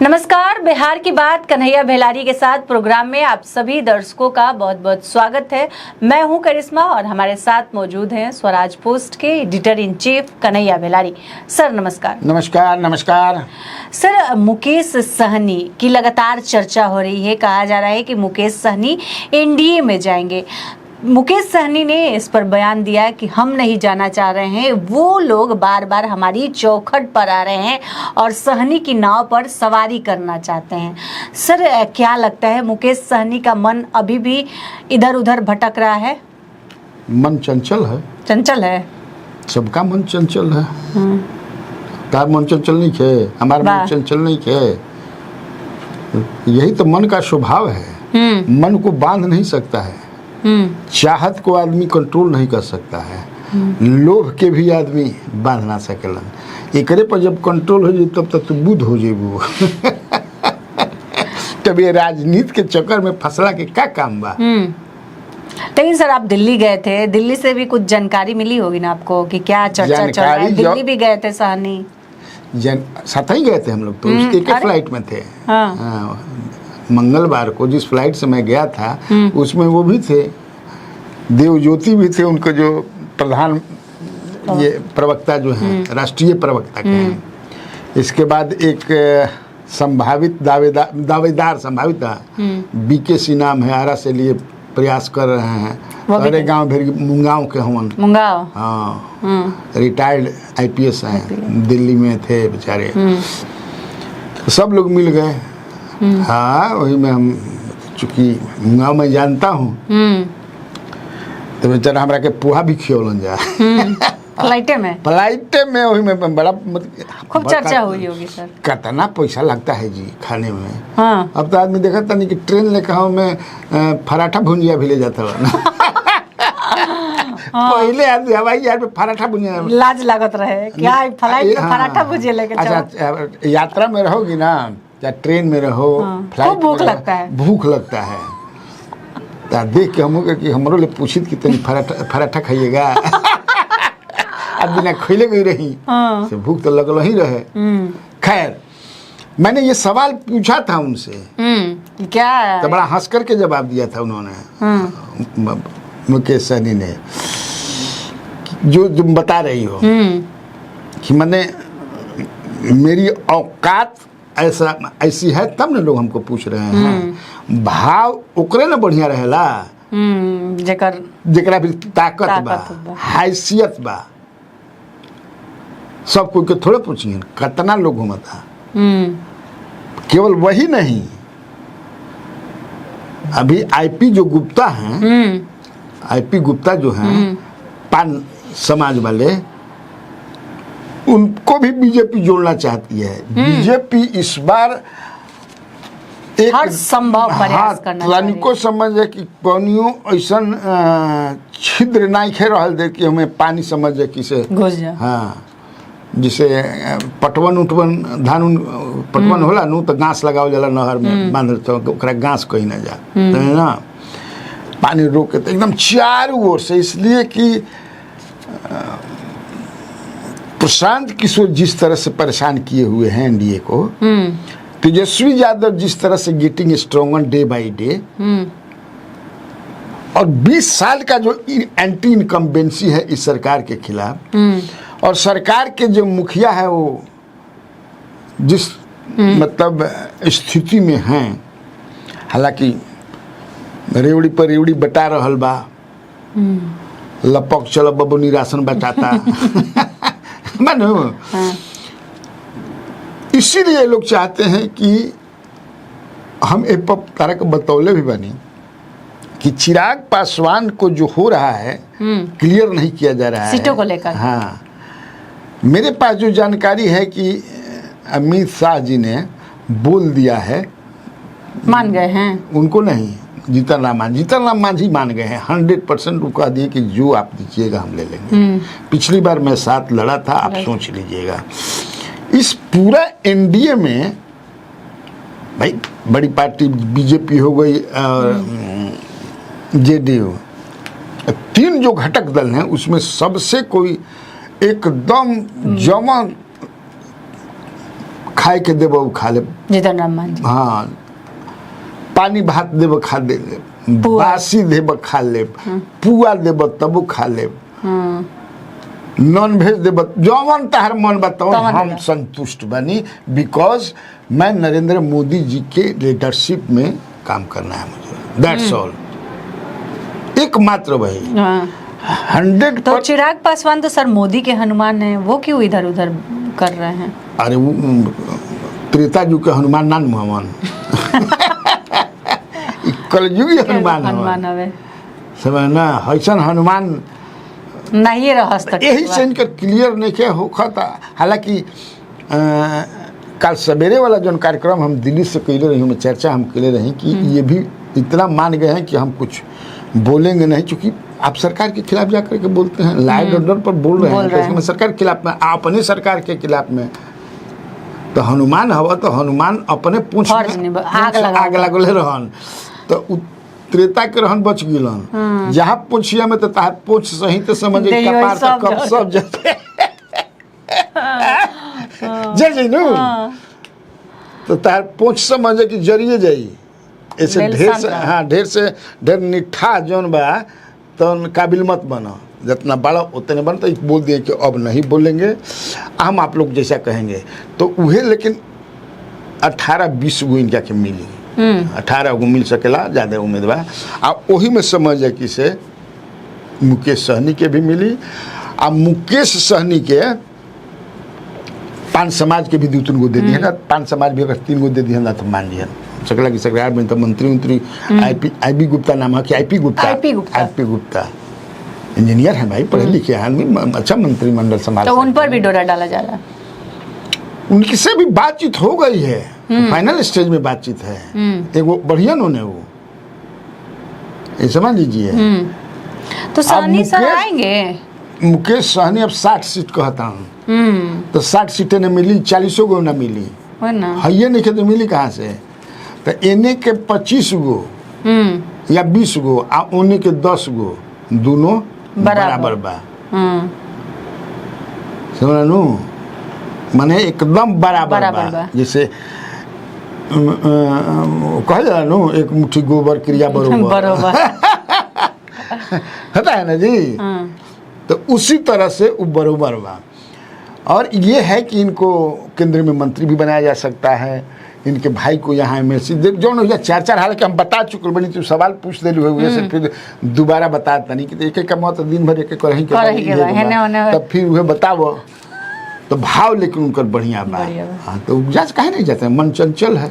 नमस्कार, बिहार की बात कन्हैया भेलारी के साथ प्रोग्राम में आप सभी दर्शकों का बहुत बहुत स्वागत है। मैं हूं करिश्मा और हमारे साथ मौजूद हैं स्वराज पोस्ट के editor in chief Kanhaiya Bhelari. Sir नमस्कार। नमस्कार। नमस्कार सर, मुकेश सहनी की लगातार चर्चा हो रही है। कहा जा रहा है कि मुकेश सहनी एनडीए में जाएंगे। मुकेश सहनी ने इस पर बयान दिया कि हम नहीं जाना चाह रहे हैं, वो लोग बार बार हमारी चौखट पर आ रहे हैं और सहनी की नाव पर सवारी करना चाहते हैं। सर, क्या लगता है मुकेश सहनी का मन अभी भी इधर उधर भटक रहा है? मन चंचल है। चंचल है, सबका मन चंचल है। तार मन चंचल नहीं खे, हमारा मन चंचल नहीं खे। यही तो मन का स्वभाव है। मन को बांध नहीं सकता है। चाहत को आदमी कंट्रोल नहीं कर सकता है। लोभ के भी आदमी बांध ना सकेलन। एकरे पर जब कंट्रोल हो जाए तब तक तो बुद्ध हो जेबू। तब ये राजनीति के चक्कर में फसला के क्या काम बा। लेकिन सर, आप दिल्ली गए थे, दिल्ली से भी कुछ जानकारी मिली होगी ना आपको कि क्या चर्चा चल रहा है? दिल्ली भी गए थे सहनी, साथ ही गए थे हम लोग। तो उसके एक फ्लाइट में थे। हाँ। मंगलवार को जिस फ्लाइट से मैं गया था उसमें वो भी थे, देवज्योति भी थे, उनके जो प्रधान ये प्रवक्ता जो हैं, राष्ट्रीय प्रवक्ता के हैं। इसके बाद एक संभावित दावेदार संभावित बीके नाम है, आरा से लिए प्रयास कर रहे हैं। अरे गांव फिर मुंगांव के हमन मुंगांव, हाँ, रिटायर्ड आईपीएस हैं, दिल्ली में थे बेचारे। तो सब लोग मिल गए। हाँ, वही में हम चूँकि गाँव में जानता हूँ तो बेचारा हमरा के पोहा भी खियोलन जा। फ्लाइटे में वही में बड़ा खूब चर्चा हुई होगी सर। कितना पैसा लगता है जी खाने में। हाँ। अब तो आदमी देखा था नहीं कि ट्रेन लेकर में पराठा भुंजिया भी ले जाता है। पहले आदमी हवाई जहाज पे पराठा भुंजिया लाज लागत रहे क्या फ्लाइट में पराठा भुजिया लेके चलो। अच्छा, यात्रा में रहोगी ना या ट्रेन में रहो, फ्लाइट भूख लगता है, भूख लगता है। देख के हम कि हमरो ले पूछित कि तनी पराठा खाइएगा। अब बिना खैले गई रही से भूख तो लगल ही रहे। खैर, मैंने ये सवाल पूछा था उनसे, क्या तो बड़ा हंस करके जवाब दिया था उन्होंने, मुकेश सहनी ने, जो तुम बता रही हो कि मैंने मेरी औकात ऐसी है तब ना लोग हमको पूछ रहे हैं। भाव ओकरे ना बढ़िया रहेला जेकरा भी ताकत बा, हैसियत बा। सब कोई के थोड़े पूछिए कितना लोग घूमता। केवल वही नहीं, अभी आईपी जो गुप्ता हैं, आईपी गुप्ता जो हैं पान समाज वाले, उनको भी बीजेपी जोड़ना चाहती है। बीजेपी इस बार एक हर संभव प्रयास करना चाहिए। को समझे कि कौनियों ऐसा छिद्र नहीं खे रहल दे कि हमें पानी समझे किसे घुस जा। हाँ, जिसे पटवन उठवन धान पटवन होला नु तो घास लगावल जाला नहर में बांध तो ओकरा घास कहीं ना जा, तो है ना, पानी रोक के तो एकदम चारों ओर से। इसलिए कि प्रशांत किशोर जिस तरह से परेशान किए हुए हैं एनडीए को, तेजस्वी यादव जिस तरह से getting stronger day by day, और 20 साल का जो एंटी इनकम्बेंसी है इस सरकार के खिलाफ, और सरकार के जो मुखिया है वो जिस मतलब स्थिति में हैं, हालांकि रेवड़ी पर रेवड़ी बटा रहल बा, लपक चलो बबू निरासन बचाता। मानो इसीलिए लोग चाहते हैं कि हम एक तारा को बतौले भी बनी कि चिराग पासवान को जो हो रहा है क्लियर नहीं किया जा रहा है सीटों को लेकर। हाँ, मेरे पास जो जानकारी है कि अमित शाह जी ने बोल दिया है, मान गए हैं, उनको नहीं, जीतन राम मांझी मान गए हैं 100%। वो कह दिए कि जो आप दीजिएगा हम ले लेंगे। पिछली बार मैं साथ लड़ा था, आप सोच लीजिएगा। इस पूरा एनडीए में भाई बड़ी पार्टी बीजेपी हो गई और जेडीयू, 3 जो घटक दल हैं उसमें सबसे कोई एकदम जमा खाए के देब उ खा ले, जीतन राम मांझी। हाँ पानी भात देब खा दे, पुआ। बासी देब खा ले, पुआ देब तब खा ले, नॉन वेज देब, जौन तहर मन बताओ तवन हम देबा। संतुष्ट बनी, बिकॉज मैं नरेंद्र मोदी जी के लीडरशिप में काम करना है मुझे, दैट्स ऑल, एकमात्र वही। हाँ। 100 तो चिराग पासवान तो सर मोदी के हनुमान हैं, वो क्यों इधर उधर कर रहे हैं? अरे वो त्रेता युग के हनुमान नान मोहम्मद कलयुगी हनुमान हनुमान हवे समझ ना, ऐसन हनुमान नहीं रहस तक यही से इनका क्लियर नहीं क्या होखा था। हालांकि कल सवेरे वाला जो कार्यक्रम हम दिल्ली से कैले रही, में चर्चा हम कैले रही कि ये भी इतना मान गए हैं कि हम कुछ बोलेंगे नहीं, क्योंकि आप सरकार के खिलाफ जाकर के बोलते हैं, लाइव ऑर्डर पर बोल रहे हैं, तो सरकार के खिलाफ में, अपने सरकार के खिलाफ में, तो हनुमान हवा तो हनुमान अपने पूछ आग लगले रहन, तो त्रेता के रहन बच गिलन, जहाँ पूछिया में तो तार पूछ सही तो समझे कपार तक कब सब जते जय नु, तो तार पूछ समझे कि जरिए जाई, ऐसे ढेर से ढेर निठा जौन बा तो काबिल मत बनो, जितना बड़ा उतने बन, तो बोल दिए कि अब नहीं बोलेंगे, हम आप लोग जैसा कहेंगे, तो वह लेकिन 18-20 गो इनका के मिली, 18 गो मिल सकेला ज़्यादा उम्मीदवार, और वही में समझ जाए कि से मुकेश सहनी के भी मिली, और मुकेश सहनी के 5 समाज के भी 2-3 गो दे दिए ना, 5 समाज भी अगर 3 गो दे दिए ना तो मान लिया सकला की सरकार में, तो मंत्री आईपी गुप्ता नाम है कि आईपी गुप्ता इंजीनियर है भाई, पढ़े लिखे आदमी, अच्छा मंत्रिमंडल संभाल, तो उन पर भी डोरा डाला जा रहा है। उनकी से भी बातचीत हो गई है, फाइनल स्टेज में बातचीत है, एक वो बढ़िया उन्होंने वो, ये समझ लीजिए। तो सहनी सर आएंगे, मुकेश सहनी अब 60 सीट कहता हूँ, तो 60 सीटें न मिली, 40 गो न मिली, है नहीं तो मिली कहाँ से, तो इन्हें के 25 गो या 20 गो आ उन्हें के 10 गो, दोनों बराबर बा, समझनु, माने एकदम बराबर बा, जैसे कह जा नु एक मुट्ठी गोबर क्रिया बरोबर होता है ना जी, तो उसी तरह से वो बरोबर बा। और ये है कि इनको केंद्र में मंत्री भी बनाया जा सकता है, इनके भाई को यहाँ एमएलसी जो न 4 हाल के हम बता चुके बनी, तू सवाल पूछ दिलू हुए से फिर दोबारा बता नहीं कि एक एक मत दिन भर एक रही के, तब फिर वह बताओ, तो भाव लेकिन उनका बढ़िया बा। हाँ, तो उपजाच काहे नहीं जाते, मन चंचल है।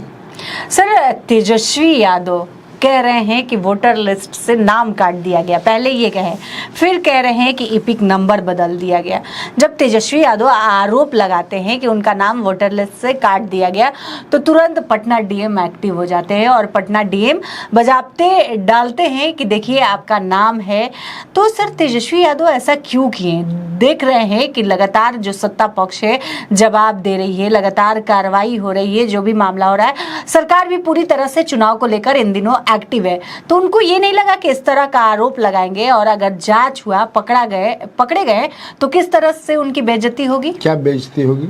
सर तेजस्वी यादव कह रहे हैं कि वोटर लिस्ट से नाम काट दिया गया, पहले ये कहे, फिर कह रहे हैं कि इपिक नंबर बदल दिया गया। जब तेजस्वी यादव आरोप लगाते हैं कि उनका नाम वोटर लिस्ट से काट दिया गया, तो तुरंत पटना डीएम एक्टिव हो जाते हैं और पटना डीएम बजाबते डालते हैं कि देखिए आपका नाम है। तो सर तेजस्वी यादव ऐसा क्यों किए? देख रहे हैं कि लगातार जो सत्ता पक्ष है जवाब दे रही है, लगातार कार्रवाई हो रही है, जो भी मामला हो रहा है, सरकार भी पूरी तरह से चुनाव को लेकर इन दिनों एक्टिव है, तो उनको ये नहीं लगा कि इस तरह का आरोप लगाएंगे और अगर जांच हुआ, पकड़े गए तो किस तरह से उनकी बेइज्जती होगी? क्या बेइज्जती होगी?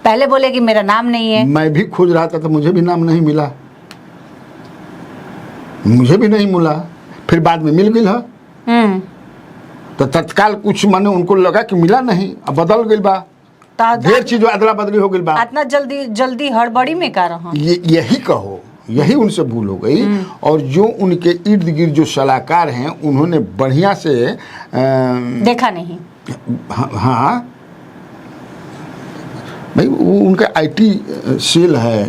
पहले बोले कि मेरा नाम नहीं है, मैं भी खोज रहा था तो मुझे भी नाम नहीं मिला, मुझे भी नहीं मिला, फिर बाद में मिल गई, तो तत्काल कुछ माने उनको लगा कि मिला नहीं, अब बदल गई बा, ढेर चीज अदला बदली हो गई बा, इतना जल्दी हड़बड़ी में कर रहा हूँ, यही कहो, यही उनसे भूल हो गई। और जो उनके इर्द गिर्द जो सलाहकार हैं उन्होंने बढ़िया से देखा नहीं। हाँ भाई, वो उनका आईटी सेल है,